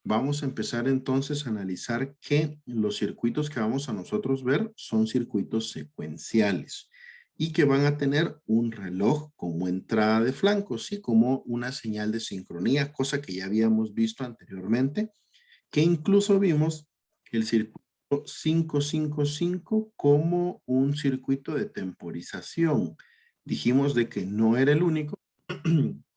vamos a empezar entonces a analizar que los circuitos que vamos a nosotros ver son circuitos secuenciales y que van a tener un reloj como entrada de flanco, ¿sí? Como una señal de sincronía, cosa que ya habíamos visto anteriormente, que incluso vimos el circuito 555 como un circuito de temporización. Dijimos de que no era el único,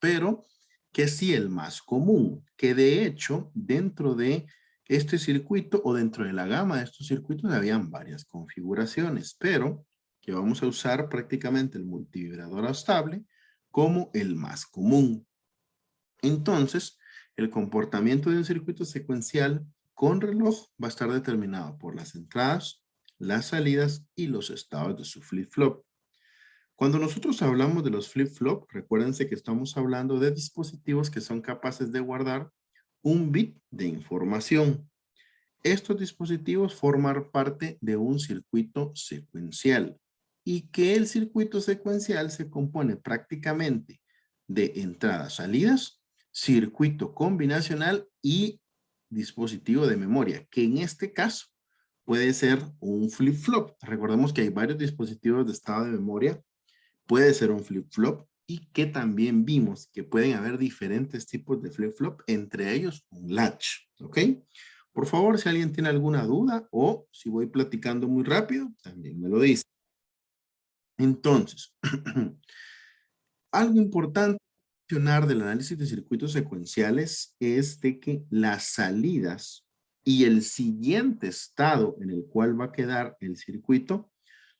pero que sí el más común, que de hecho dentro de este circuito o dentro de la gama de estos circuitos habían varias configuraciones, pero que vamos a usar prácticamente el multivibrador estable como el más común. Entonces, el comportamiento de un circuito secuencial con reloj va a estar determinado por las entradas, las salidas y los estados de su flip-flop. Cuando nosotros hablamos de los flip-flop, recuérdense que estamos hablando de dispositivos que son capaces de guardar un bit de información. Estos dispositivos forman parte de un circuito secuencial y que el circuito secuencial se compone prácticamente de entradas, salidas, circuito combinacional y dispositivo de memoria, que en este caso puede ser un flip-flop. Recordemos que hay varios dispositivos de estado de memoria, puede ser un flip-flop y que también vimos que pueden haber diferentes tipos de flip-flop, entre ellos un latch, ¿ok? Por favor, si alguien tiene alguna duda o si voy platicando muy rápido, también me lo dice. Entonces, algo importante mencionar del análisis de circuitos secuenciales es de que las salidas y el siguiente estado en el cual va a quedar el circuito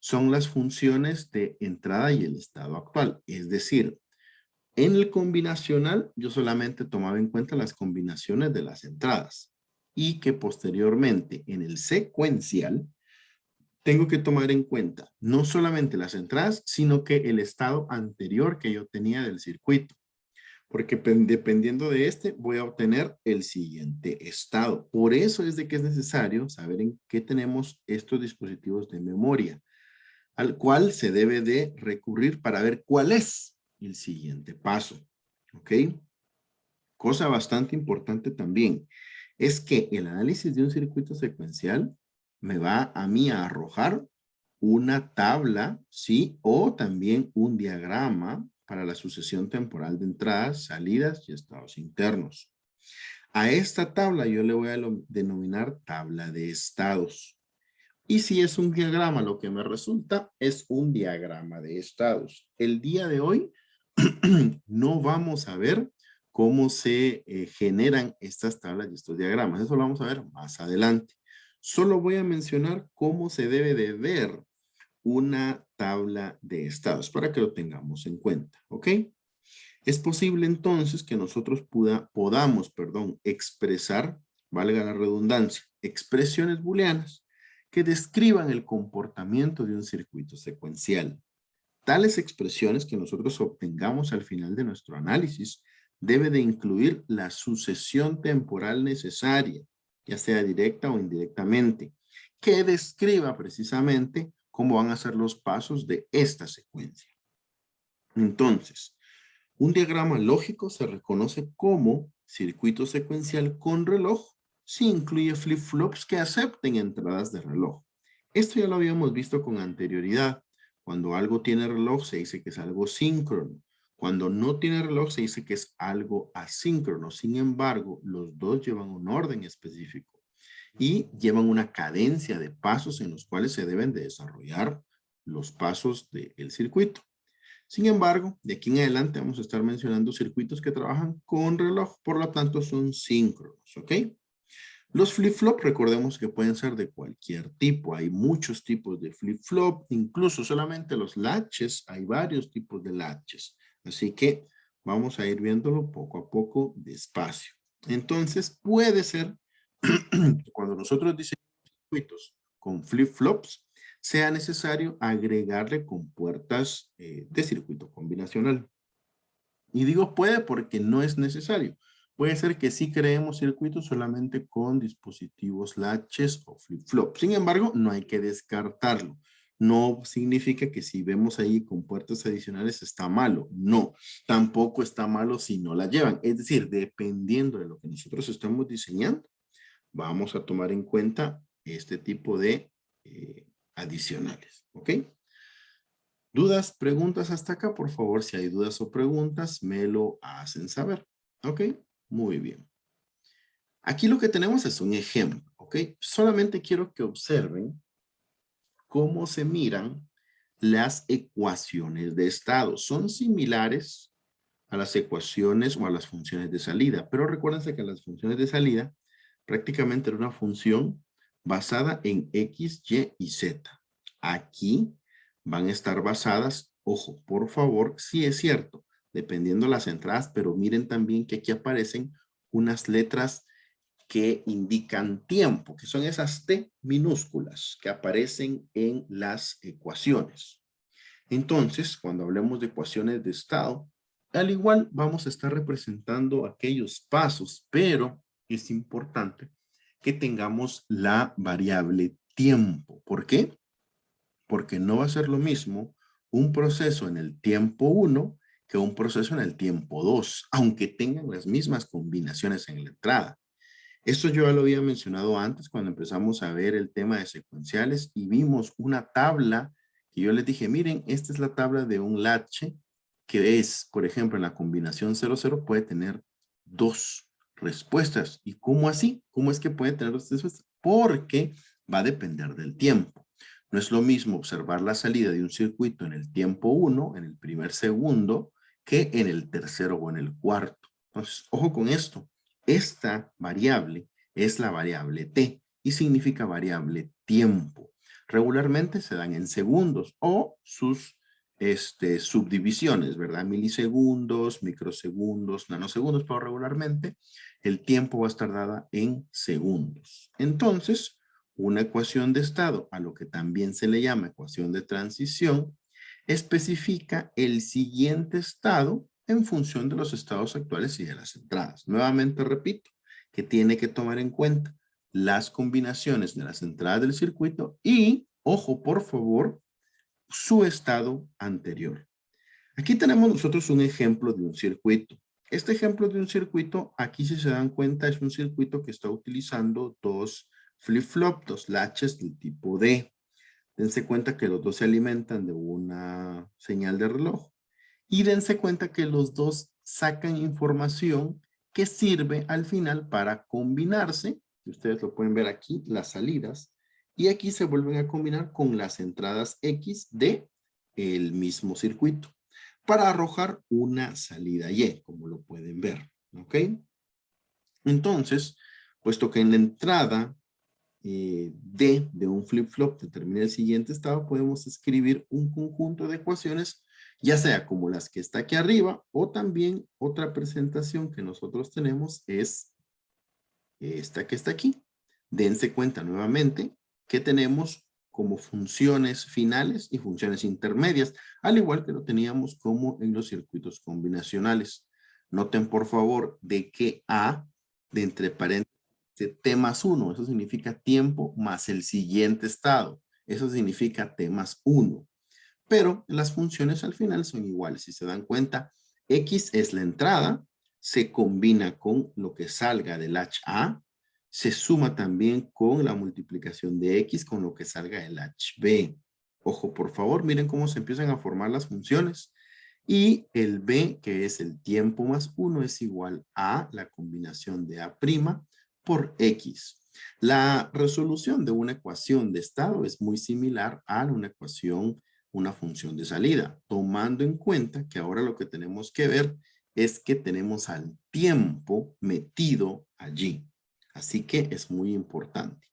son las funciones de entrada y el estado actual. Es decir, en el combinacional yo solamente tomaba en cuenta las combinaciones de las entradas y que posteriormente en el secuencial tengo que tomar en cuenta no solamente las entradas, sino que el estado anterior que yo tenía del circuito, porque dependiendo de este voy a obtener el siguiente estado. Por eso es de que es necesario saber en qué tenemos estos dispositivos de memoria, al cual se debe de recurrir para ver cuál es el siguiente paso. ¿Ok? Cosa bastante importante también es que el análisis de un circuito secuencial me va a mí a arrojar una tabla, ¿sí? O también un diagrama para la sucesión temporal de entradas, salidas y estados internos. A esta tabla yo le voy a denominar tabla de estados. Y si es un diagrama, lo que me resulta es un diagrama de estados. El día de hoy no vamos a ver cómo se generan estas tablas y estos diagramas. Eso lo vamos a ver más adelante. Solo voy a mencionar cómo se debe de ver una tabla de estados para que lo tengamos en cuenta, ¿ok? Es posible entonces que nosotros podamos, expresar, valga la redundancia, expresiones booleanas que describan el comportamiento de un circuito secuencial. Tales expresiones que nosotros obtengamos al final de nuestro análisis debe de incluir la sucesión temporal necesaria, ya sea directa o indirectamente, que describa precisamente cómo van a ser los pasos de esta secuencia. Entonces, un diagrama lógico se reconoce como circuito secuencial con reloj si incluye flip-flops que acepten entradas de reloj. Esto ya lo habíamos visto con anterioridad. Cuando algo tiene reloj se dice que es algo síncrono. Cuando no tiene reloj se dice que es algo asíncrono. Sin embargo, los dos llevan un orden específico y llevan una cadencia de pasos en los cuales se deben de desarrollar los pasos del circuito. Sin embargo, de aquí en adelante vamos a estar mencionando circuitos que trabajan con reloj, por lo tanto son síncronos, ¿ok? Los flip-flop, recordemos que pueden ser de cualquier tipo. Hay muchos tipos de flip-flop, incluso solamente los latches, hay varios tipos de latches. Así que vamos a ir viéndolo poco a poco, despacio. Entonces, puede ser que cuando nosotros diseñamos circuitos con flip-flops, sea necesario agregarle compuertas de circuito combinacional. Y digo puede porque no es necesario. Puede ser que sí creemos circuitos solamente con dispositivos latches o flip-flop. Sin embargo, no hay que descartarlo. no significa que si vemos ahí compuertas adicionales está malo. No, tampoco está malo si no la llevan. Es decir, dependiendo de lo que nosotros estamos diseñando, vamos a tomar en cuenta este tipo de adicionales. ¿Ok? ¿Dudas, preguntas hasta acá? Por favor, si hay dudas o preguntas, me lo hacen saber. ¿Ok? Muy bien. Aquí lo que tenemos es un ejemplo. ¿Ok? Solamente quiero que observen cómo se miran las ecuaciones de estado. Son similares a las ecuaciones o a las funciones de salida, pero recuérdense que las funciones de salida prácticamente era una función basada en X, Y y Z. Aquí van a estar basadas, ojo, por favor, sí es cierto, dependiendo las entradas, pero miren también que aquí aparecen unas letras que indican tiempo, que son esas T minúsculas que aparecen en las ecuaciones. Entonces, cuando hablemos de ecuaciones de estado, al igual vamos a estar representando aquellos pasos, pero es importante que tengamos la variable tiempo. ¿Por qué? Porque no va a ser lo mismo un proceso en el tiempo 1 que un proceso en el tiempo 2, aunque tengan las mismas combinaciones en la entrada. Esto yo ya lo había mencionado antes cuando empezamos a ver el tema de secuenciales y vimos una tabla que yo les dije, miren, esta es la tabla de un latche que es, por ejemplo, en la combinación 00 puede tener dos respuestas. ¿Y cómo así? ¿Cómo es que puede tener dos respuestas? Porque va a depender del tiempo. No es lo mismo observar la salida de un circuito en el tiempo 1, en el primer segundo, que en el tercero o en el cuarto. Entonces, ojo con esto. Esta variable es la variable t y significa variable tiempo. Regularmente se dan en segundos o sus subdivisiones, ¿verdad? Milisegundos, microsegundos, nanosegundos, pero regularmente el tiempo va a estar dada en segundos. Entonces, una ecuación de estado, a lo que también se le llama ecuación de transición, especifica el siguiente estado en función de los estados actuales y de las entradas. Nuevamente repito, que tiene que tomar en cuenta las combinaciones de las entradas del circuito y, ojo, por favor, su estado anterior. Aquí tenemos nosotros un ejemplo de un circuito. Este ejemplo de un circuito, aquí si se dan cuenta, es un circuito que está utilizando dos flip-flop, dos latches del tipo D. Dense cuenta que los dos se alimentan de una señal de reloj. Y dense cuenta que los dos sacan información que sirve al final para combinarse. Ustedes lo pueden ver aquí, las salidas. Y aquí se vuelven a combinar con las entradas X de el mismo circuito para arrojar una salida Y, como lo pueden ver. ¿Ok? Entonces, puesto que en la entrada D de un flip-flop determina el siguiente estado, podemos escribir un conjunto de ecuaciones, ya sea como las que está aquí arriba, o también otra presentación que nosotros tenemos es esta que está aquí. Dense cuenta nuevamente que tenemos como funciones finales y funciones intermedias, al igual que lo teníamos como en los circuitos combinacionales. Noten por favor de que A, de entre paréntesis, T más 1, eso significa tiempo más el siguiente estado. Eso significa T más 1. Pero las funciones al final son iguales. Si se dan cuenta, X es la entrada, se combina con lo que salga del H A, se suma también con la multiplicación de X con lo que salga del H B. Ojo, por favor, miren cómo se empiezan a formar las funciones. Y el B, que es el tiempo más 1, es igual a la combinación de A' por X. La resolución de una ecuación de estado es muy similar a una ecuación, una función de salida, tomando en cuenta que ahora lo que tenemos que ver es que tenemos al tiempo metido allí. Así que es muy importante.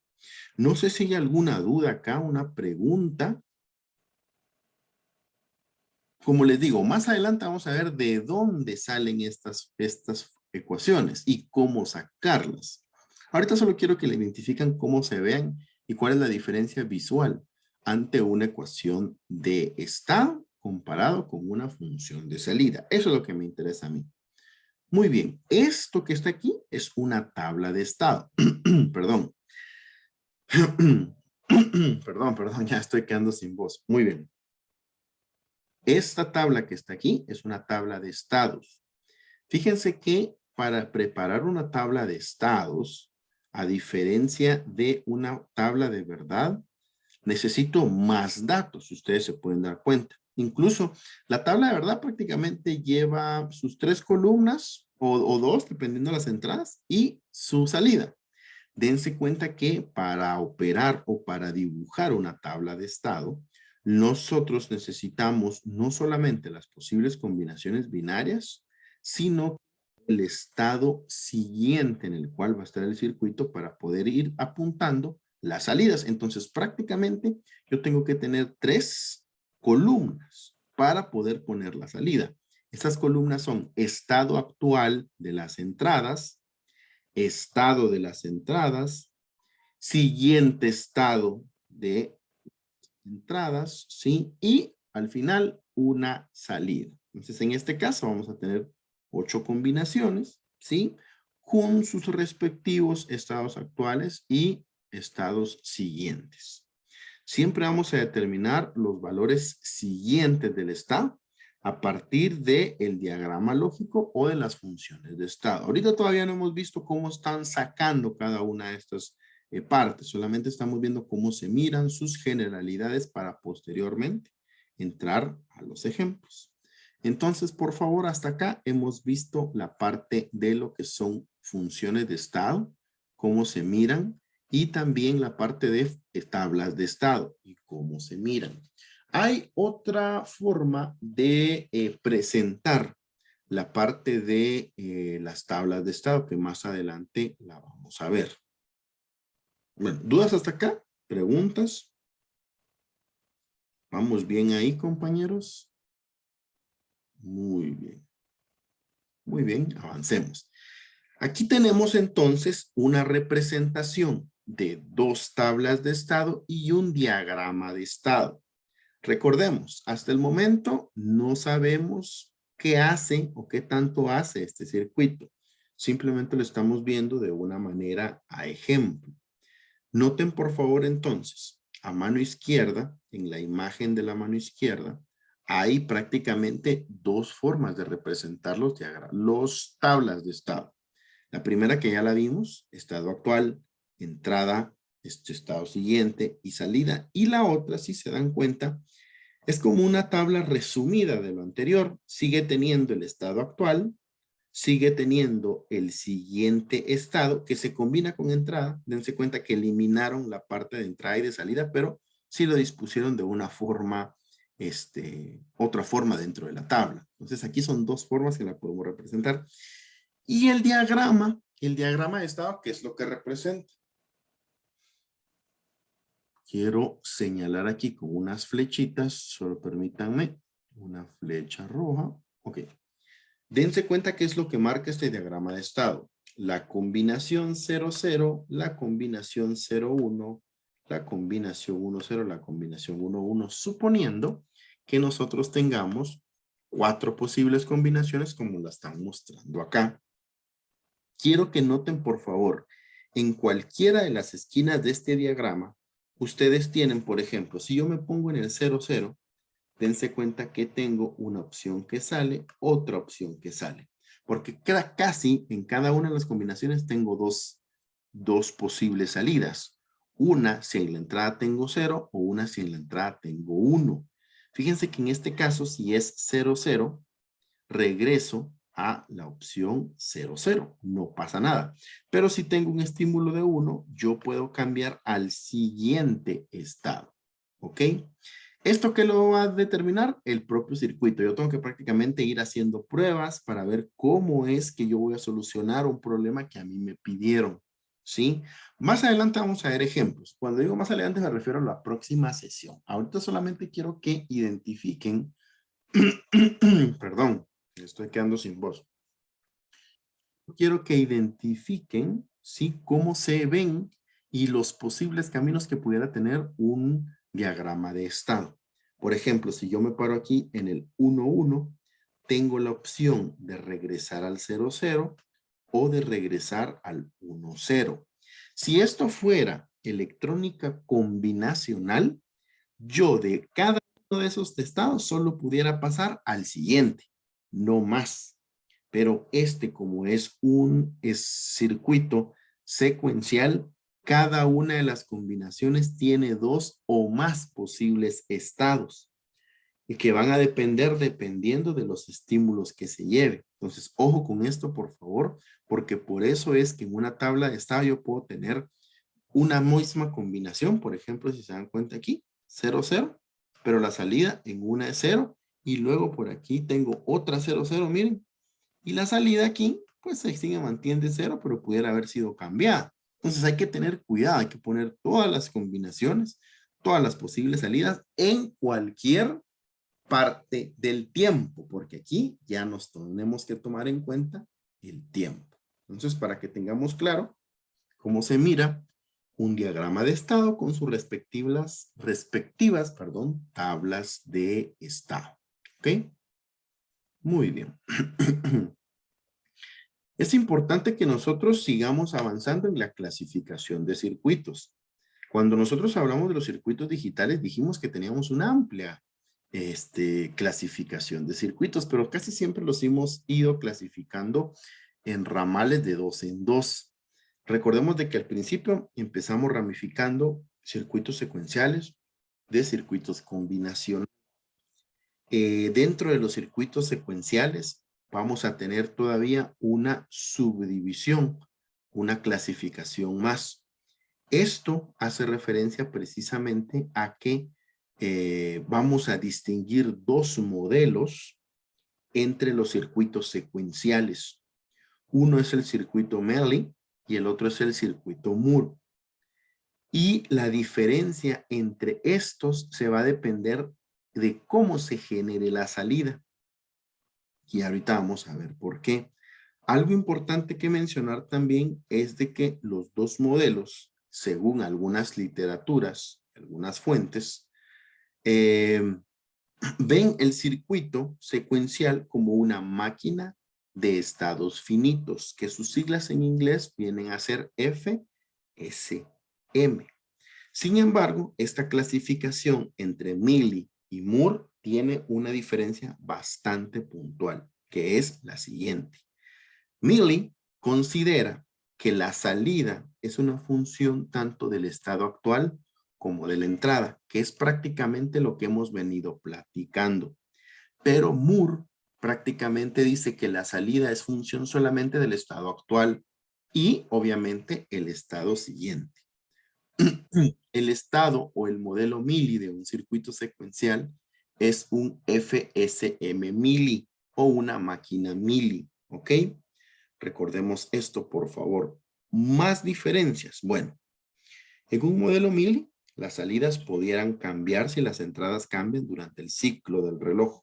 No sé si hay alguna duda acá, una pregunta. Como les digo, más adelante vamos a ver de dónde salen estas ecuaciones y cómo sacarlas. Ahorita solo quiero que le identifican cómo se vean y cuál es la diferencia visual ante una ecuación de estado comparado con una función de salida. Eso es lo que me interesa a mí. Muy bien, esto que está aquí es una tabla de estado. Perdón. Perdón, ya estoy quedando sin voz. Muy bien. Esta tabla que está aquí es una tabla de estados. Fíjense que para preparar una tabla de estados, a diferencia de una tabla de verdad, necesito más datos, ustedes se pueden dar cuenta. Incluso la tabla de verdad prácticamente lleva sus 3 columnas o 2, dependiendo de las entradas, y su salida. Dense cuenta que para operar o para dibujar una tabla de estado, nosotros necesitamos no solamente las posibles combinaciones binarias, sino el estado siguiente en el cual va a estar el circuito para poder ir apuntando las salidas. Entonces, prácticamente yo tengo que tener 3 columnas para poder poner la salida. Estas columnas son estado actual de las entradas, estado de las entradas, siguiente estado de entradas, ¿sí? Y al final una salida. Entonces, en este caso vamos a tener 8 combinaciones, ¿sí? Con sus respectivos estados actuales y estados siguientes. Siempre vamos a determinar los valores siguientes del estado a partir del diagrama lógico o de las funciones de estado. Ahorita todavía no hemos visto cómo están sacando cada una de estas partes. Solamente estamos viendo cómo se miran sus generalidades para posteriormente entrar a los ejemplos. Entonces, por favor, hasta acá hemos visto la parte de lo que son funciones de estado, cómo se miran, y también la parte de tablas de estado y cómo se miran. Hay otra forma de presentar la parte de las tablas de estado que más adelante la vamos a ver. Bueno, ¿dudas hasta acá? ¿Preguntas? ¿Vamos bien ahí, compañeros? Muy bien. Muy bien, avancemos. Aquí tenemos entonces una representación de 2 tablas de estado y un diagrama de estado. Recordemos, hasta el momento no sabemos qué hace o qué tanto hace este circuito. Simplemente lo estamos viendo de una manera a ejemplo. Noten por favor entonces, a mano izquierda, en la imagen de la mano izquierda, hay prácticamente 2 formas de representar los tablas de estado. La primera que ya la vimos, estado actual, entrada, estado siguiente y salida. Y la otra, si se dan cuenta, es como una tabla resumida de lo anterior. Sigue teniendo el estado actual, sigue teniendo el siguiente estado que se combina con entrada. Dense cuenta que eliminaron la parte de entrada y de salida, pero sí lo dispusieron de una forma, otra forma dentro de la tabla. Entonces aquí son 2 formas que la podemos representar. Y el diagrama de estado, ¿qué es lo que representa? Quiero señalar aquí con unas flechitas, solo permítanme, una flecha roja. Ok. Dense cuenta qué es lo que marca este diagrama de estado. La combinación 0,0, la combinación 0,1, la combinación 1,0, la combinación 1,1, suponiendo que nosotros tengamos 4 posibles combinaciones como la están mostrando acá. Quiero que noten, por favor, en cualquiera de las esquinas de este diagrama, ustedes tienen, por ejemplo, si yo me pongo en el 0,0, dense cuenta que tengo una opción que sale, otra opción que sale. Porque casi en cada una de las combinaciones tengo dos posibles salidas. Una si en la entrada tengo 0 o una si en la entrada tengo 1. Fíjense que en este caso, si es 0,0, regreso a la opción 0,0. No pasa nada. Pero si tengo un estímulo de 1, yo puedo cambiar al siguiente estado. ¿Ok? ¿Esto qué lo va a determinar? El propio circuito. Yo tengo que prácticamente ir haciendo pruebas para ver cómo es que yo voy a solucionar un problema que a mí me pidieron. ¿Sí? Más adelante vamos a ver ejemplos. Cuando digo más adelante me refiero a la próxima sesión. Ahorita solamente quiero que identifiquen, perdón, estoy quedando sin voz. Quiero que identifiquen, ¿sí? Cómo se ven y los posibles caminos que pudiera tener un diagrama de estado. Por ejemplo, si yo me paro aquí en el 1,1, tengo la opción de regresar al 0,0 o de regresar al 1,0. Si esto fuera electrónica combinacional, yo de cada uno de esos estados solo pudiera pasar al siguiente, no más. Pero como es un circuito secuencial, cada una de las combinaciones tiene dos o más posibles estados y que van a depender dependiendo de los estímulos que se lleve. Entonces, ojo con esto, por favor, porque por eso es que en una tabla de estado yo puedo tener una misma combinación. Por ejemplo, si se dan cuenta aquí, 0, 0, pero la salida en una es 0 y luego por aquí tengo otra 0, 0, miren. Y la salida aquí, pues se sigue, mantiene 0, pero pudiera haber sido cambiada. Entonces hay que tener cuidado, hay que poner todas las combinaciones, todas las posibles salidas en cualquier parte del tiempo, porque aquí ya nos tenemos que tomar en cuenta el tiempo. Entonces, para que tengamos claro cómo se mira un diagrama de estado con sus respectivas tablas de estado. ¿Ok? Muy bien. Es importante que nosotros sigamos avanzando en la clasificación de circuitos. Cuando nosotros hablamos de los circuitos digitales, dijimos que teníamos una amplia clasificación de circuitos, pero casi siempre los hemos ido clasificando en ramales de 2 en 2. Recordemos de que al principio empezamos ramificando circuitos secuenciales de circuitos combinacionales. Dentro de los circuitos secuenciales vamos a tener todavía una subdivisión, una clasificación más. Esto hace referencia precisamente a que vamos a distinguir dos modelos entre los circuitos secuenciales. Uno es el circuito Mealy y el otro es el circuito Moore. Y la diferencia entre estos se va a depender de cómo se genere la salida. Y ahorita vamos a ver por qué. Algo importante que mencionar también es de que los dos modelos, según algunas literaturas, algunas fuentes, ven el circuito secuencial como una máquina de estados finitos, que sus siglas en inglés vienen a ser FSM. Sin embargo, esta clasificación entre Mealy y Moore tiene una diferencia bastante puntual, que es la siguiente. Mealy considera que la salida es una función tanto del estado actual como de la entrada, que es prácticamente lo que hemos venido platicando. Pero Moore prácticamente dice que la salida es función solamente del estado actual y obviamente el estado siguiente. El estado o el modelo Mealy de un circuito secuencial es un FSM Mealy o una máquina Mealy, ¿ok? Recordemos esto, por favor. Más diferencias. Bueno, en un modelo Mealy, las salidas pudieran cambiar si las entradas cambian durante el ciclo del reloj.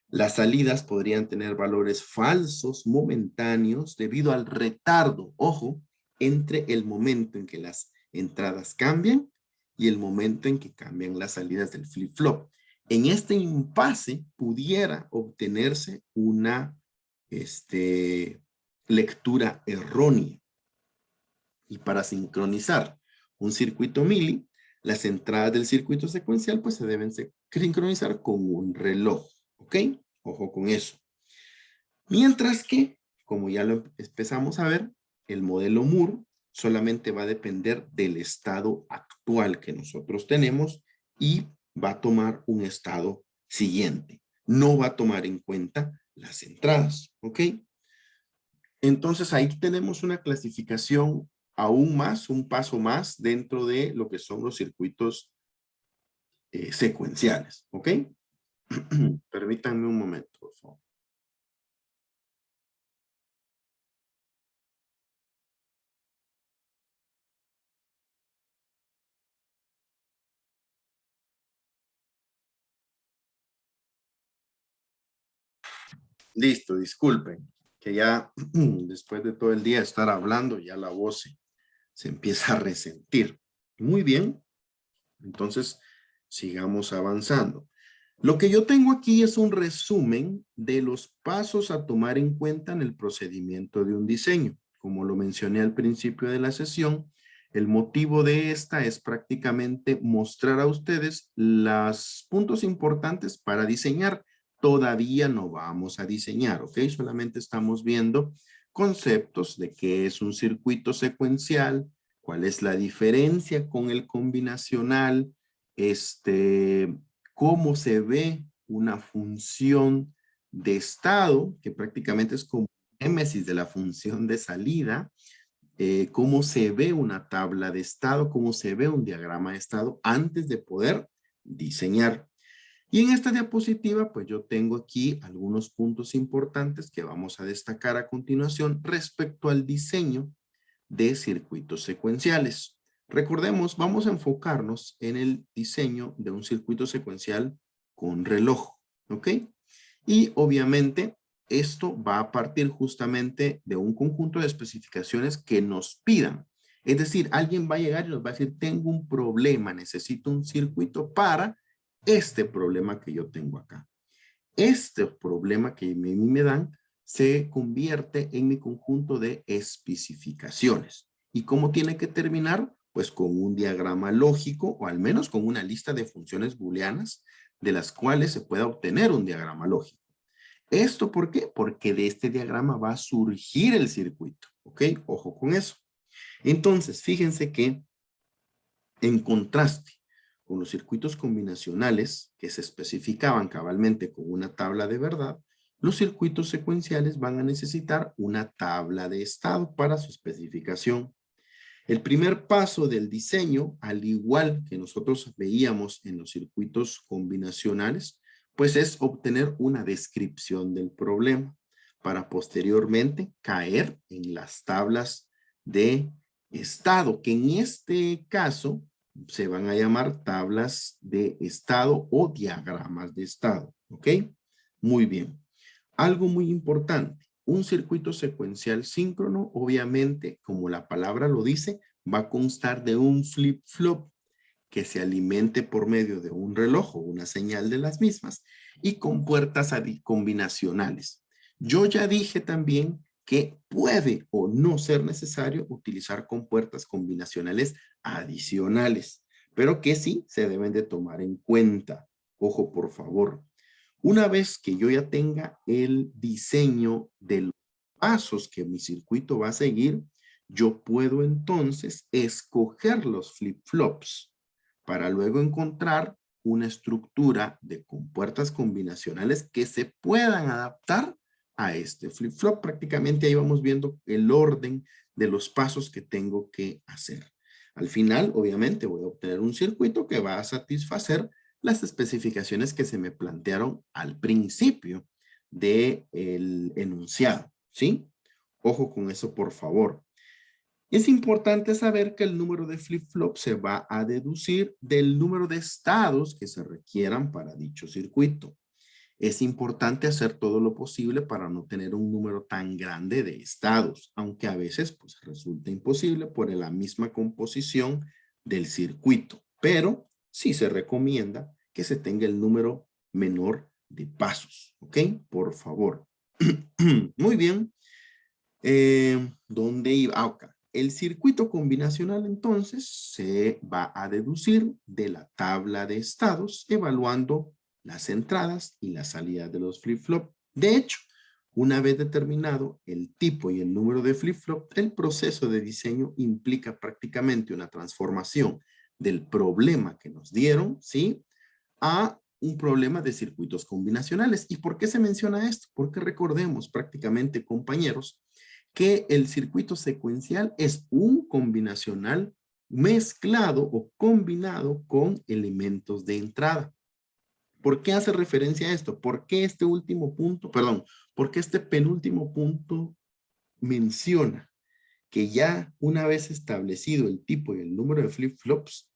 Las salidas podrían tener valores falsos momentáneos debido al retardo, ojo, entre el momento en que las entradas cambian y el momento en que cambian las salidas del flip-flop. En este impasse pudiera obtenerse una lectura errónea. Y para sincronizar un circuito Mealy, las entradas del circuito secuencial pues se deben sincronizar con un reloj. ¿Ok? Ojo con eso. Mientras que, como ya lo empezamos a ver, el modelo Moore solamente va a depender del estado actual que nosotros tenemos y va a tomar un estado siguiente. No va a tomar en cuenta las entradas. ¿Ok? Entonces ahí tenemos una clasificación aún más, un paso más dentro de lo que son los circuitos secuenciales. ¿Ok? Permítanme un momento, por favor. Listo, disculpen, que ya después de todo el día estar hablando, ya la voz se empieza a resentir. Muy bien, entonces sigamos avanzando. Lo que yo tengo aquí es un resumen de los pasos a tomar en cuenta en el procedimiento de un diseño. Como lo mencioné al principio de la sesión, El motivo de esta es prácticamente mostrar a ustedes los puntos importantes para diseñar. Todavía no vamos a diseñar, ¿ok? Solamente estamos viendo conceptos de qué es un circuito secuencial, cuál es la diferencia con el combinacional, cómo se ve una función de estado, que prácticamente es como némesis de la función de salida, cómo se ve una tabla de estado, cómo se ve un diagrama de estado antes de poder diseñar. Y en esta diapositiva, pues yo tengo aquí algunos puntos importantes que vamos a destacar a continuación respecto al diseño de circuitos secuenciales. Recordemos, vamos a enfocarnos en el diseño de un circuito secuencial con reloj, ¿ok? Y obviamente esto va a partir justamente de un conjunto de especificaciones que nos pidan. Es decir, alguien va a llegar y nos va a decir, tengo un problema, necesito un circuito para este problema que yo tengo acá. Este problema que a mí me dan se convierte en mi conjunto de especificaciones. ¿Y cómo tiene que terminar? Pues con un diagrama lógico o al menos con una lista de funciones booleanas de las cuales se pueda obtener un diagrama lógico. ¿Esto por qué? Porque de este diagrama va a surgir el circuito. ¿Ok? Ojo con eso. Entonces, fíjense que en contraste con los circuitos combinacionales que se especificaban cabalmente con una tabla de verdad, los circuitos secuenciales van a necesitar una tabla de estado para su especificación. El primer paso del diseño, al igual que nosotros veíamos en los circuitos combinacionales, pues es obtener una descripción del problema para posteriormente caer en las tablas de estado, que en este caso se van a llamar tablas de estado o diagramas de estado, ¿ok? Muy bien. Algo muy importante, un circuito secuencial síncrono, obviamente, como la palabra lo dice, va a constar de un flip-flop que se alimente por medio de un reloj o una señal de las mismas y con puertas combinacionales. Yo ya dije también que puede o no ser necesario utilizar compuertas combinacionales adicionales, pero que sí se deben de tomar en cuenta. Ojo, por favor. Una vez que yo ya tenga el diseño de los pasos que mi circuito va a seguir, yo puedo entonces escoger los flip-flops para luego encontrar una estructura de compuertas combinacionales que se puedan adaptar a este flip-flop. Prácticamente ahí vamos viendo el orden de los pasos que tengo que hacer. Al final, obviamente, voy a obtener un circuito que va a satisfacer las especificaciones que se me plantearon al principio del enunciado, ¿sí? Ojo con eso, por favor. Es importante saber que el número de flip-flops se va a deducir del número de estados que se requieran para dicho circuito. Es importante hacer todo lo posible para no tener un número tan grande de estados, aunque a veces pues, resulta imposible por la misma composición del circuito. Pero sí se recomienda que se tenga el número menor de pasos. ¿Ok? Por favor. Muy bien. ¿Dónde iba? Acá. El circuito combinacional entonces se va a deducir de la tabla de estados evaluando las entradas y las salidas de los flip-flop. De hecho, una vez determinado el tipo y el número de flip-flop, el proceso de diseño implica prácticamente una transformación del problema que nos dieron, ¿sí? A un problema de circuitos combinacionales. ¿Y por qué se menciona esto? Porque recordemos prácticamente, compañeros, que el circuito secuencial es un combinacional mezclado o combinado con elementos de entrada. ¿Por qué hace referencia a esto? ¿Por qué este último punto, perdón, por qué este penúltimo punto menciona que ya una vez establecido el tipo y el número de flip-flops,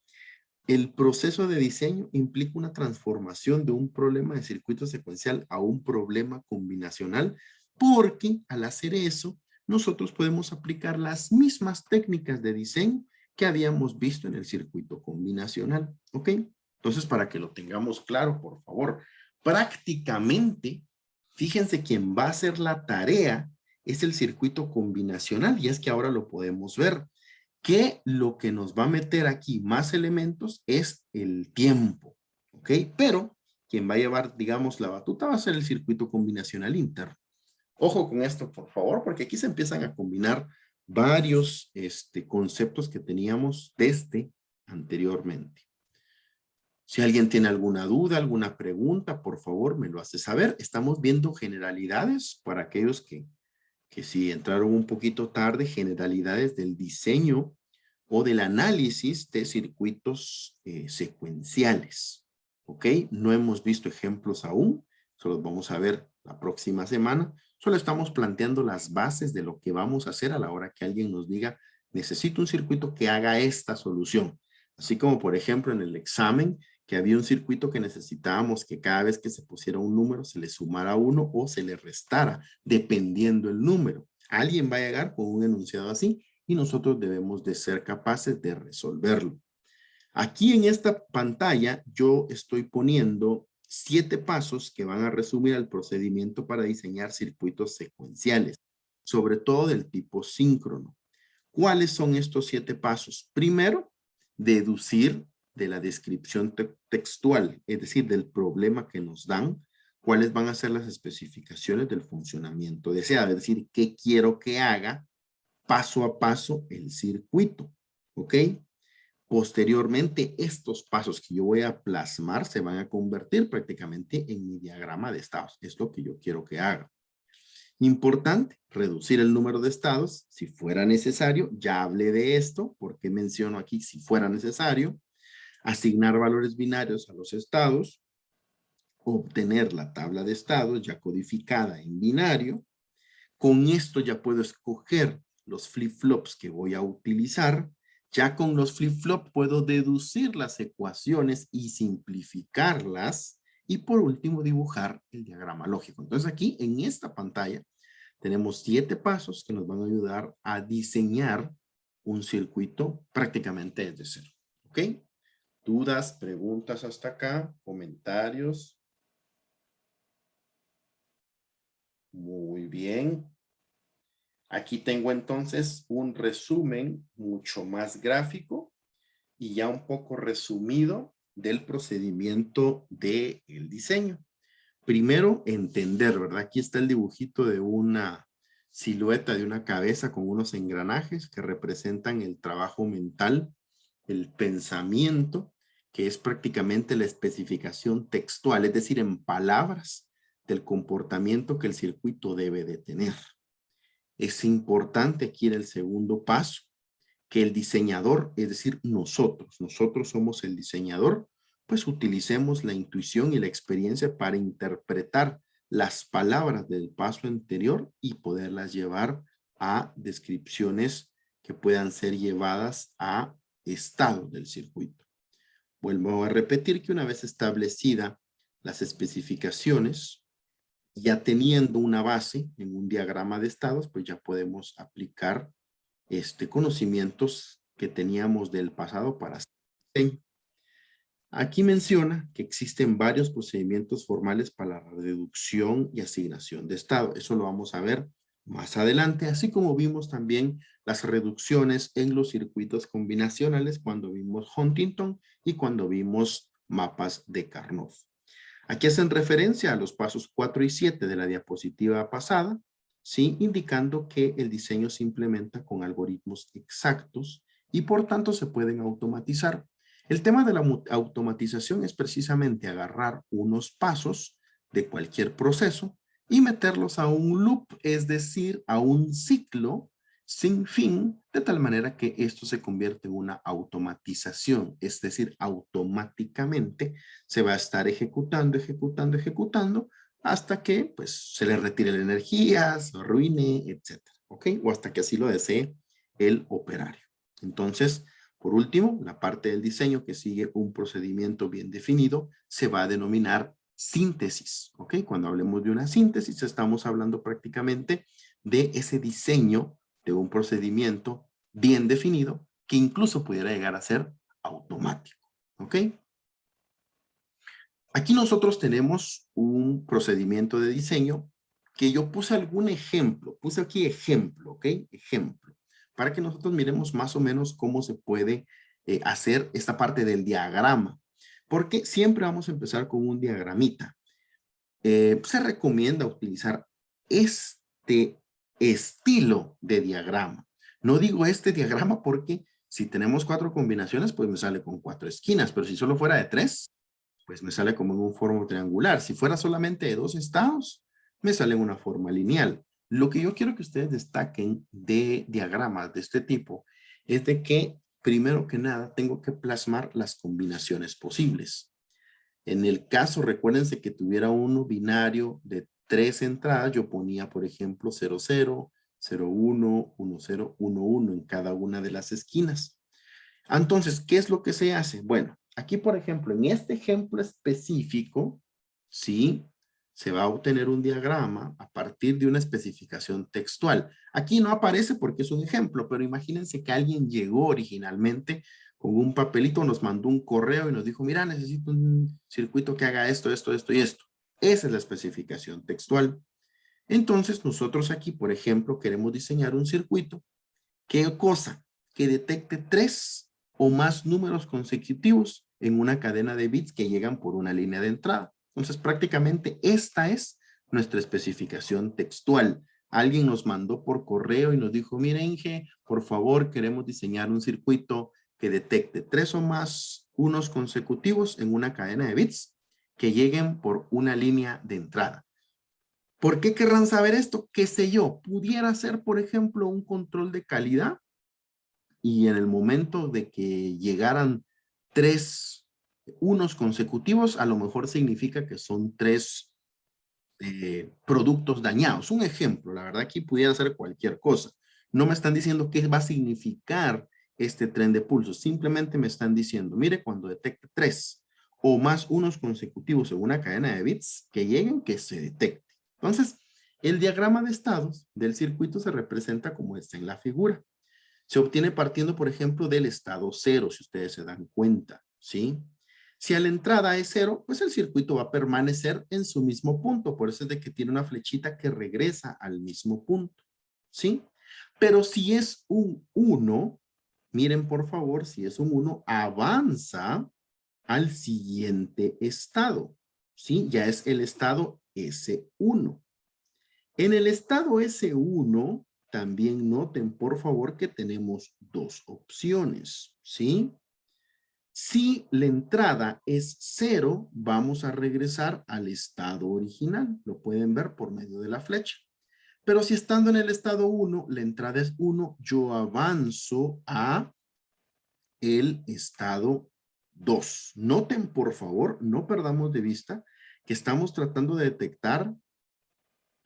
el proceso de diseño implica una transformación de un problema de circuito secuencial a un problema combinacional, porque al hacer eso, nosotros podemos aplicar las mismas técnicas de diseño que habíamos visto en el circuito combinacional. ¿Ok? Entonces, para que lo tengamos claro, por favor, prácticamente, fíjense quién va a hacer la tarea es el circuito combinacional y es que ahora lo podemos ver. que lo que nos va a meter aquí más elementos es el tiempo, ¿ok? Pero quien va a llevar, digamos, la batuta va a ser el circuito combinacional interno. Ojo con esto, por favor, porque aquí se empiezan a combinar varios conceptos que teníamos desde anteriormente. Si alguien tiene alguna duda, alguna pregunta, por favor, me lo hace saber. Estamos viendo generalidades para aquellos que si entraron un poquito tarde, generalidades del diseño o del análisis de circuitos secuenciales. ¿Ok? No hemos visto ejemplos aún, solo los vamos a ver la próxima semana. Solo estamos planteando las bases de lo que vamos a hacer a la hora que alguien nos diga, necesito un circuito que haga esta solución. Así como, por ejemplo, en el examen, que había un circuito que necesitábamos que cada vez que se pusiera un número se le sumara uno o se le restara, dependiendo el número. Alguien va a llegar con un enunciado así y nosotros debemos de ser capaces de resolverlo. Aquí en esta pantalla yo estoy poniendo 7 pasos que van a resumir el procedimiento para diseñar circuitos secuenciales, sobre todo del tipo síncrono. ¿Cuáles son estos 7 pasos? Primero, deducir de la descripción textual, es decir, del problema que nos dan, cuáles van a ser las especificaciones del funcionamiento deseado, es decir, qué quiero que haga paso a paso el circuito, ¿ok? Posteriormente, estos pasos que yo voy a plasmar se van a convertir prácticamente en mi diagrama de estados. Es lo que yo quiero que haga. Importante, reducir el número de estados si fuera necesario. Ya hablé de esto, porque menciono aquí si fuera necesario. Asignar valores binarios a los estados. Obtener la tabla de estados ya codificada en binario. Con esto ya puedo escoger los flip-flops que voy a utilizar. Ya con los flip-flops puedo deducir las ecuaciones y simplificarlas. Y por último, dibujar el diagrama lógico. Entonces aquí en esta pantalla tenemos 7 pasos que nos van a ayudar a diseñar un circuito prácticamente desde cero. ¿Ok? ¿Dudas, preguntas hasta acá? ¿Comentarios? Muy bien. Aquí tengo entonces un resumen mucho más gráfico y ya un poco resumido del procedimiento del diseño. Primero, entender, ¿verdad? Aquí está el dibujito de una silueta de una cabeza con unos engranajes que representan el trabajo mental, el pensamiento, que es prácticamente la especificación textual, es decir, en palabras del comportamiento que el circuito debe de tener. Es importante aquí en el segundo paso que el diseñador, es decir, nosotros somos el diseñador, pues utilicemos la intuición y la experiencia para interpretar las palabras del paso anterior y poderlas llevar a descripciones que puedan ser llevadas a estado del circuito. Vuelvo a repetir que una vez establecida las especificaciones, ya teniendo una base en un diagrama de estados, pues ya podemos aplicar conocimientos que teníamos del pasado para hacer diseño. Aquí menciona que existen varios procedimientos formales para la reducción y asignación de estado. Eso lo vamos a ver más adelante, así como vimos también las reducciones en los circuitos combinacionales cuando vimos Huntington y cuando vimos mapas de Karnoff. Aquí hacen referencia a los pasos 4 y 7 de la diapositiva pasada, ¿sí? Indicando que el diseño se implementa con algoritmos exactos y por tanto se pueden automatizar. El tema de la automatización es precisamente agarrar unos pasos de cualquier proceso y meterlos a un loop, es decir, a un ciclo sin fin, de tal manera que esto se convierte en una automatización, es decir, automáticamente se va a estar ejecutando, hasta que pues se le retire la energía, se arruine, etcétera, ¿ok? O hasta que así lo desee el operario. Entonces, por último, la parte del diseño que sigue un procedimiento bien definido se va a denominar síntesis, ¿ok? Cuando hablemos de una síntesis, estamos hablando prácticamente de ese diseño de un procedimiento bien definido que incluso pudiera llegar a ser automático, ¿ok? Aquí nosotros tenemos un procedimiento de diseño que yo puse algún ejemplo, puse aquí ejemplo, ¿ok? Ejemplo. para que nosotros miremos más o menos cómo se puede hacer esta parte del diagrama. Porque siempre vamos a empezar con un diagramita. Se recomienda utilizar este estilo de diagrama. No digo este diagrama porque si tenemos 4 combinaciones, pues me sale con 4 esquinas, pero si solo fuera de 3, pues me sale como en un forma triangular. Si fuera solamente de 2 estados, me sale en una forma lineal. Lo que yo quiero que ustedes destaquen de diagramas de este tipo es de que, primero que nada, tengo que plasmar las combinaciones posibles. En el caso, recuérdense que tuviera uno binario de 3 entradas, yo ponía, por ejemplo, 0, 0, 0, 1, 1, 0, 1, 1 en cada una de las esquinas. Entonces, ¿qué es lo que se hace? Bueno, aquí, por ejemplo, en este ejemplo específico, ¿sí? Se va a obtener un diagrama a partir de una especificación textual. Aquí no aparece porque es un ejemplo, pero imagínense que alguien llegó originalmente con un papelito, nos mandó un correo y nos dijo, mira, necesito un circuito que haga esto, esto, esto y esto. Esa es la especificación textual. Entonces, nosotros aquí, por ejemplo, queremos diseñar un circuito. ¿Qué cosa? Que detecte 3 o más números consecutivos en una cadena de bits que llegan por una línea de entrada. Entonces, prácticamente esta es nuestra especificación textual. Alguien nos mandó por correo y nos dijo, mire Inge, por favor, queremos diseñar un circuito que detecte 3 o más unos consecutivos en una cadena de bits que lleguen por una línea de entrada. ¿Por qué querrán saber esto? ¿Qué sé yo? Pudiera ser, por ejemplo, un control de calidad y en el momento de que llegaran 3 unos consecutivos, a lo mejor significa que son 3 productos dañados. Un ejemplo, la verdad aquí pudiera ser cualquier cosa. No me están diciendo qué va a significar este tren de pulsos. Simplemente me están diciendo, mire, cuando detecte 3 o más unos consecutivos en una cadena de bits que lleguen, que se detecte. Entonces, el diagrama de estados del circuito se representa como está en la figura. Se obtiene partiendo, por ejemplo, del estado cero, si ustedes se dan cuenta, ¿sí? Si a la entrada es cero, pues el circuito va a permanecer en su mismo punto. Por eso es de que tiene una flechita que regresa al mismo punto, ¿sí? Pero si es un 1, miren por favor, si es un 1, avanza al siguiente estado, ¿sí? Ya es el estado S1. En el estado S1, también noten por favor que tenemos 2 opciones, ¿sí? Si la entrada es 0, vamos a regresar al estado original. Lo pueden ver por medio de la flecha. Pero si estando en el estado 1, la entrada es 1, yo avanzo a el estado 2. Noten por favor, no perdamos de vista que estamos tratando de detectar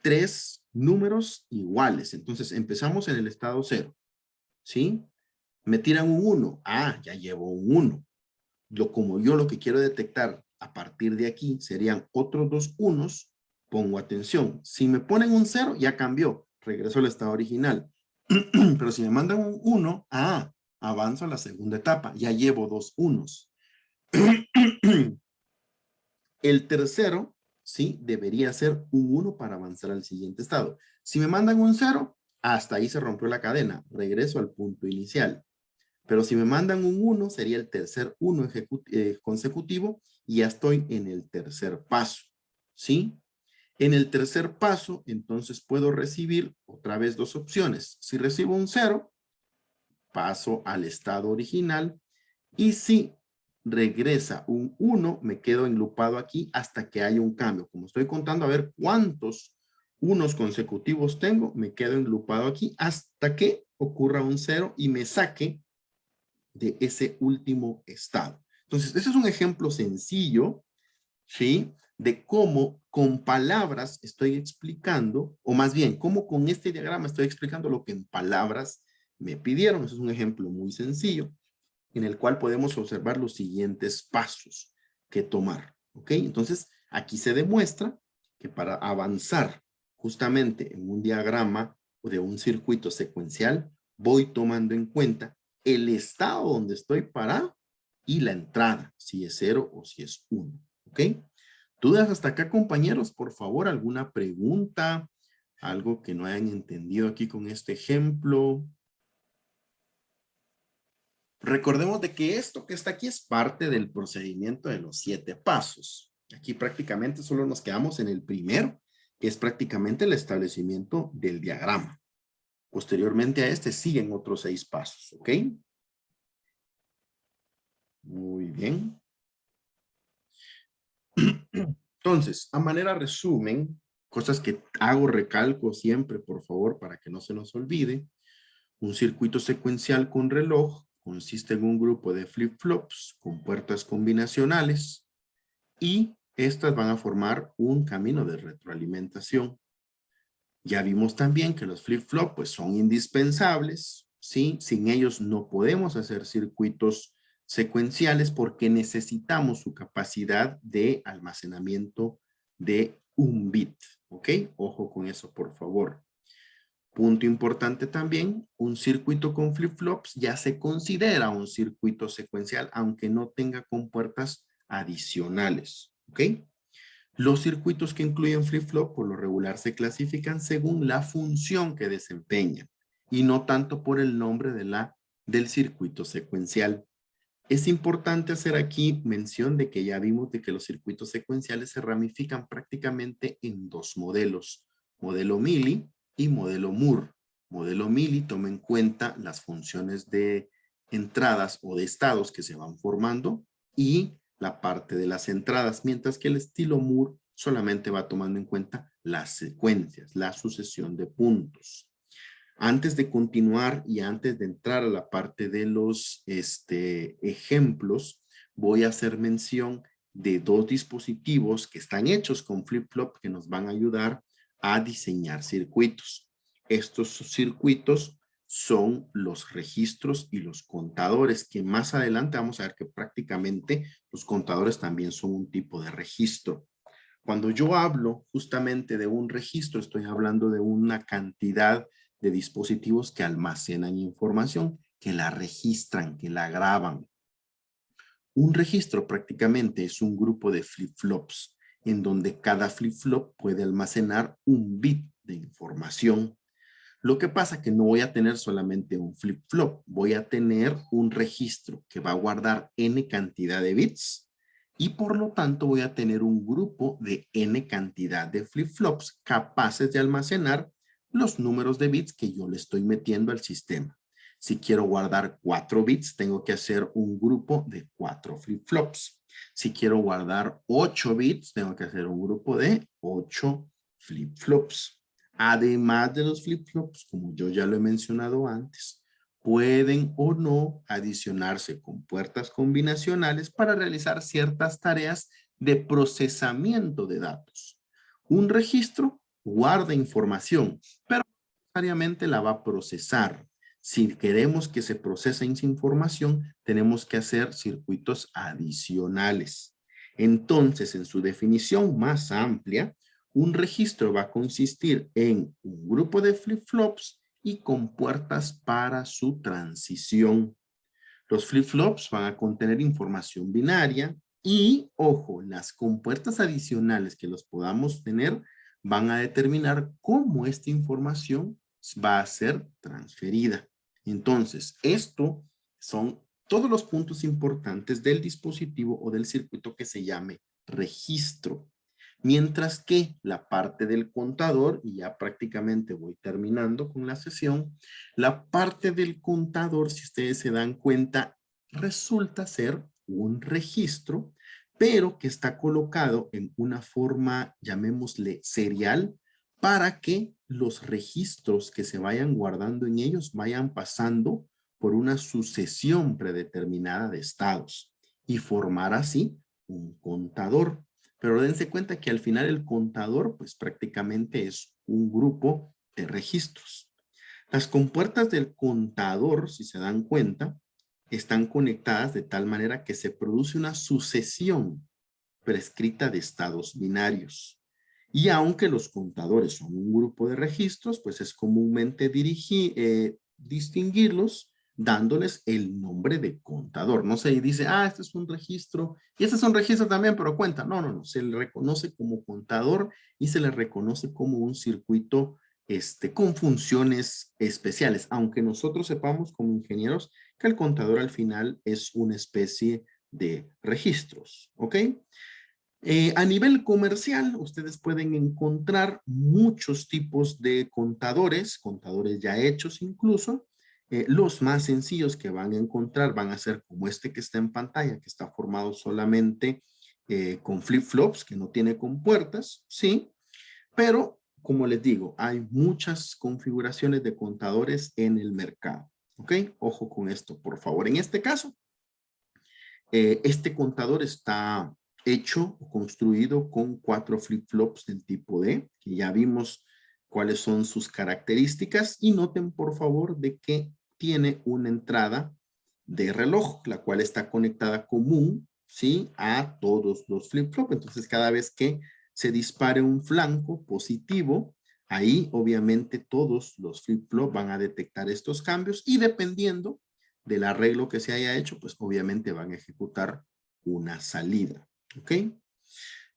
3 números iguales. Entonces empezamos en el estado 0, ¿sí? Me tiran un 1. Ah, ya llevo un 1. Como yo lo que quiero detectar a partir de aquí serían otros 2 unos, pongo atención. Si me ponen un 0, ya cambió. Regreso al estado original. Pero si me mandan un 1, ah, avanzo a la segunda etapa. Ya llevo 2 unos. El tercero, sí, debería ser un 1 para avanzar al siguiente estado. Si me mandan un 0, hasta ahí se rompió la cadena. Regreso al punto inicial. Pero si me mandan un 1, sería el tercer 1 consecutivo y ya estoy en el tercer paso. ¿Sí? En el tercer paso, entonces puedo recibir otra vez 2 opciones. Si recibo un 0, paso al estado original. Y si regresa un 1, me quedo enlupado aquí hasta que haya un cambio. Como estoy contando a ver cuántos unos consecutivos tengo, me quedo enlupado aquí hasta que ocurra un 0 y me saque de ese último estado. Entonces, ese es un ejemplo sencillo, ¿sí? De cómo con palabras estoy explicando, o más bien, cómo con este diagrama estoy explicando lo que en palabras me pidieron. Eso es un ejemplo muy sencillo en el cual podemos observar los siguientes pasos que tomar. ¿Ok? Entonces, aquí se demuestra que para avanzar justamente en un diagrama o de un circuito secuencial, voy tomando en cuenta el estado donde estoy parado y la entrada, si es 0 o si es 1. ¿Ok? ¿Dudas hasta acá, compañeros? Por favor, ¿alguna pregunta? ¿Algo que no hayan entendido aquí con este ejemplo? Recordemos de que esto que está aquí es parte del procedimiento de los 7 pasos. Aquí prácticamente solo nos quedamos en el primero, que es prácticamente el establecimiento del diagrama. Posteriormente a este siguen otros 6 pasos, ¿ok? Muy bien. Entonces, a manera resumen, cosas que hago recalco siempre, por favor, para que no se nos olvide. Un circuito secuencial con reloj consiste en un grupo de flip-flops con puertas combinacionales y estas van a formar un camino de retroalimentación. Ya vimos también que los flip-flops pues, son indispensables, ¿sí? Sin ellos no podemos hacer circuitos secuenciales porque necesitamos su capacidad de almacenamiento de un bit, ¿ok? Ojo con eso, por favor. Punto importante también, un circuito con flip-flops ya se considera un circuito secuencial, aunque no tenga compuertas adicionales, ¿ok? Los circuitos que incluyen flip-flop por lo regular se clasifican según la función que desempeñan y no tanto por el nombre del circuito secuencial. Es importante hacer aquí mención de que ya vimos de que los circuitos secuenciales se ramifican prácticamente en 2 modelos, modelo Mealy y modelo Moore. Modelo Mealy toma en cuenta las funciones de entradas o de estados que se van formando y la parte de las entradas, mientras que el estilo Moore solamente va tomando en cuenta las secuencias, la sucesión de puntos. Antes de continuar y antes de entrar a la parte de los ejemplos, voy a hacer mención de 2 dispositivos que están hechos con flip-flop que nos van a ayudar a diseñar circuitos. Estos circuitos son los registros y los contadores, que más adelante vamos a ver que prácticamente los contadores también son un tipo de registro. Cuando yo hablo justamente de un registro, estoy hablando de una cantidad de dispositivos que almacenan información, que la registran, que la graban. Un registro prácticamente es un grupo de flip-flops en donde cada flip-flop puede almacenar un bit de información. Lo que pasa es que no voy a tener solamente un flip-flop, voy a tener un registro que va a guardar n cantidad de bits y por lo tanto voy a tener un grupo de n cantidad de flip-flops capaces de almacenar los números de bits que yo le estoy metiendo al sistema. Si quiero guardar 4 bits, tengo que hacer un grupo de 4 flip-flops. Si quiero guardar 8 bits, tengo que hacer un grupo de 8 flip-flops. Además de los flip-flops, como yo ya lo he mencionado antes, pueden o no adicionarse con puertas combinacionales para realizar ciertas tareas de procesamiento de datos. Un registro guarda información, pero no necesariamente la va a procesar. Si queremos que se procese esa información, tenemos que hacer circuitos adicionales. Entonces, en su definición más amplia, un registro va a consistir en un grupo de flip-flops y compuertas para su transición. Los flip-flops van a contener información binaria y, ojo, las compuertas adicionales que los podamos tener van a determinar cómo esta información va a ser transferida. Entonces, esto son todos los puntos importantes del dispositivo o del circuito que se llame registro. Mientras que la parte del contador, y ya prácticamente voy terminando con la sesión, la parte del contador, si ustedes se dan cuenta, resulta ser un registro, pero que está colocado en una forma, llamémosle serial, para que los registros que se vayan guardando en ellos vayan pasando por una sucesión predeterminada de estados y formar así un contador. Pero dense cuenta que al final el contador pues prácticamente es un grupo de registros. Las compuertas del contador, si se dan cuenta, están conectadas de tal manera que se produce una sucesión prescrita de estados binarios. Y aunque los contadores son un grupo de registros, pues es comúnmente distinguirlos dándoles el nombre de contador. No se dice, este es un registro y este es un registro también, pero cuenta. No, no, no. Se le reconoce como contador y se le reconoce como un circuito con funciones especiales, aunque nosotros sepamos como ingenieros que el contador al final es una especie de registros, ¿ok? A nivel comercial, ustedes pueden encontrar muchos tipos de contadores, contadores ya hechos incluso. Los más sencillos que van a encontrar van a ser como este que está en pantalla, que está formado solamente con flip-flops, que no tiene compuertas, ¿sí? Pero, como les digo, hay muchas configuraciones de contadores en el mercado, ¿ok? Ojo con esto, por favor. En este caso, este contador está hecho o construido con 4 flip-flops del tipo D, que ya vimos cuáles son sus características, y noten por favor de que tiene una entrada de reloj, la cual está conectada común, ¿sí? A todos los flip-flops. Entonces cada vez que se dispare un flanco positivo, ahí obviamente todos los flip-flops van a detectar estos cambios y dependiendo del arreglo que se haya hecho, pues obviamente van a ejecutar una salida, ¿ok?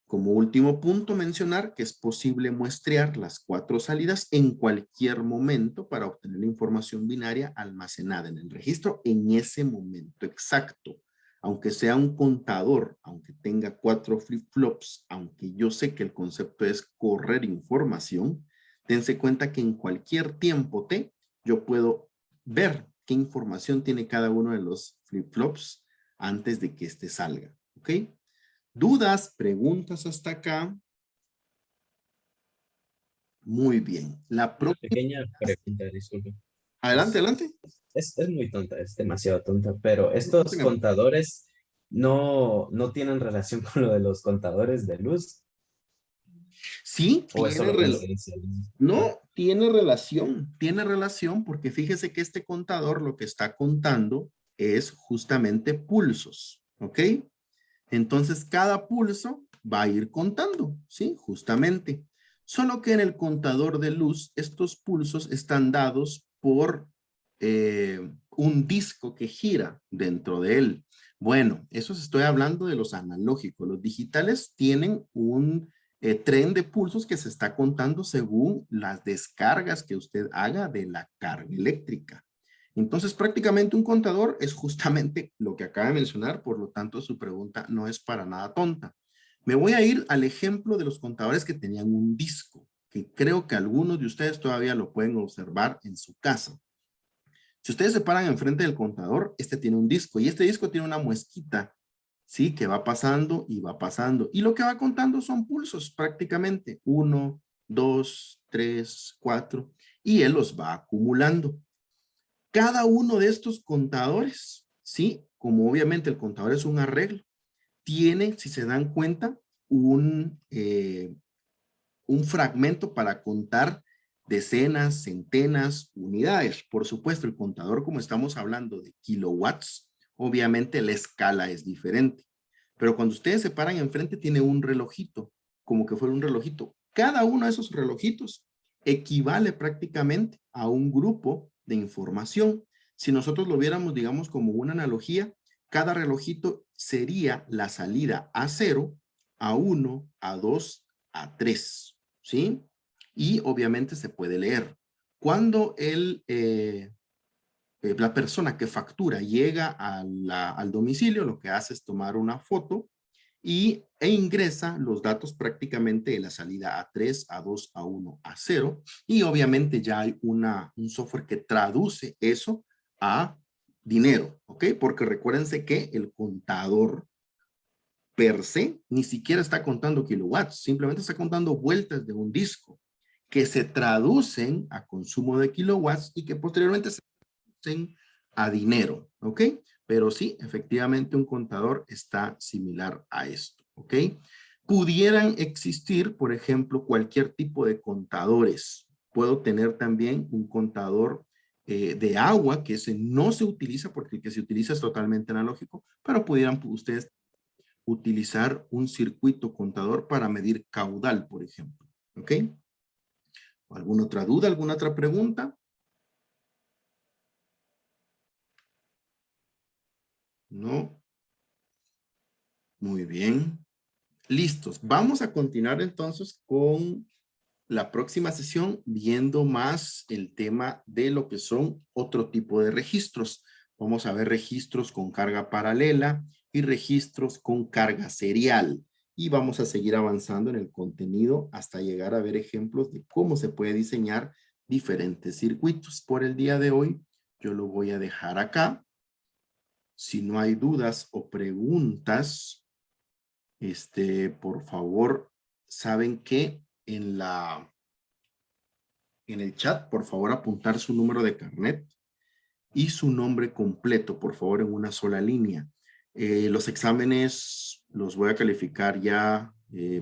Como último punto, mencionar que es posible muestrear las 4 salidas en cualquier momento para obtener la información binaria almacenada en el registro en ese momento exacto. Aunque sea un contador, aunque tenga 4 flip-flops, aunque yo sé que el concepto es correr información, dense cuenta que en cualquier tiempo T yo puedo ver qué información tiene cada uno de los flip-flops antes de que este salga, ¿ok? ¿Dudas, preguntas hasta acá? Muy bien. La Una próxima. pequeña pregunta, disculpe. Adelante, Es, adelante. es muy tonta, es demasiado tonta, pero No estos tenga- contadores no tienen relación con lo de los contadores de luz, Sí, o es solo coincidencia. no, tiene relación porque fíjese que este contador lo que está contando es justamente pulsos, ¿ok? Entonces cada pulso va a ir contando, ¿sí? Justamente. Solo que en el contador de luz, estos pulsos están dados por un disco que gira dentro de él. Bueno, eso estoy hablando de los analógicos. Los digitales tienen un tren de pulsos que se está contando según las descargas que usted haga de la carga eléctrica. Entonces, prácticamente un contador es justamente lo que acaba de mencionar, por lo tanto, su pregunta no es para nada tonta. Me voy a ir al ejemplo de los contadores que tenían un disco, que creo que algunos de ustedes todavía lo pueden observar en su casa. Si ustedes se paran enfrente del contador, este tiene un disco y este disco tiene una muesquita, ¿sí? Que va pasando y va pasando. Y lo que va contando son pulsos prácticamente. 1, 2, 3, 4. Y él los va acumulando. Cada uno de estos contadores, ¿sí? Como obviamente el contador es un arreglo, tiene, si se dan cuenta, un fragmento para contar decenas, centenas, unidades. Por supuesto, el contador, como estamos hablando de kilowatts, obviamente la escala es diferente. Pero cuando ustedes se paran enfrente, tiene un relojito, como que fuera un relojito. Cada uno de esos relojitos equivale prácticamente a un grupo de información. Si nosotros lo viéramos, digamos, como una analogía, cada relojito sería la salida a 0, a 1, a 2, a 3. ¿Sí? Y obviamente se puede leer. Cuando la persona que factura llega al domicilio, lo que hace es tomar una foto e ingresa los datos prácticamente de la salida a 3, a 2, a 1, a 0. Y obviamente ya hay un software que traduce eso a dinero, ¿ok? Porque recuérdense que el contador per se ni siquiera está contando kilowatts, simplemente está contando vueltas de un disco que se traducen a consumo de kilowatts y que posteriormente se traducen a dinero, ¿ok? Pero sí, efectivamente un contador está similar a esto, ¿ok? Pudieran existir, por ejemplo, cualquier tipo de contadores. Puedo tener también un contador de agua, que ese no se utiliza porque el que se utiliza es totalmente analógico, pero pudieran ustedes utilizar un circuito contador para medir caudal, por ejemplo. ¿Ok? ¿Alguna otra duda? ¿Alguna otra pregunta? No. Muy bien. Listos. Vamos a continuar entonces con la próxima sesión viendo más el tema de lo que son otro tipo de registros. Vamos a ver registros con carga paralela y registros con carga serial. Y vamos a seguir avanzando en el contenido hasta llegar a ver ejemplos de cómo se puede diseñar diferentes circuitos. Por el día de hoy, yo lo voy a dejar acá. Si no hay dudas o preguntas, por favor, saben que en el chat, por favor, apuntar su número de carnet y su nombre completo, por favor, en una sola línea. Los exámenes los voy a calificar ya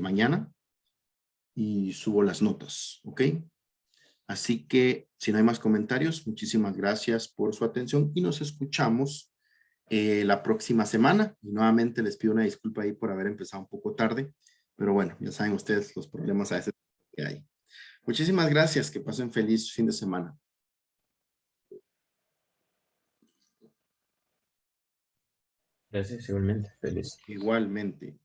mañana y subo las notas, ¿ok? Así que, si no hay más comentarios, muchísimas gracias por su atención y nos escuchamos la próxima semana. Y nuevamente les pido una disculpa ahí por haber empezado un poco tarde, pero bueno, ya saben ustedes los problemas a veces que hay. Muchísimas gracias, que pasen feliz fin de semana. Gracias, igualmente. Feliz. Igualmente.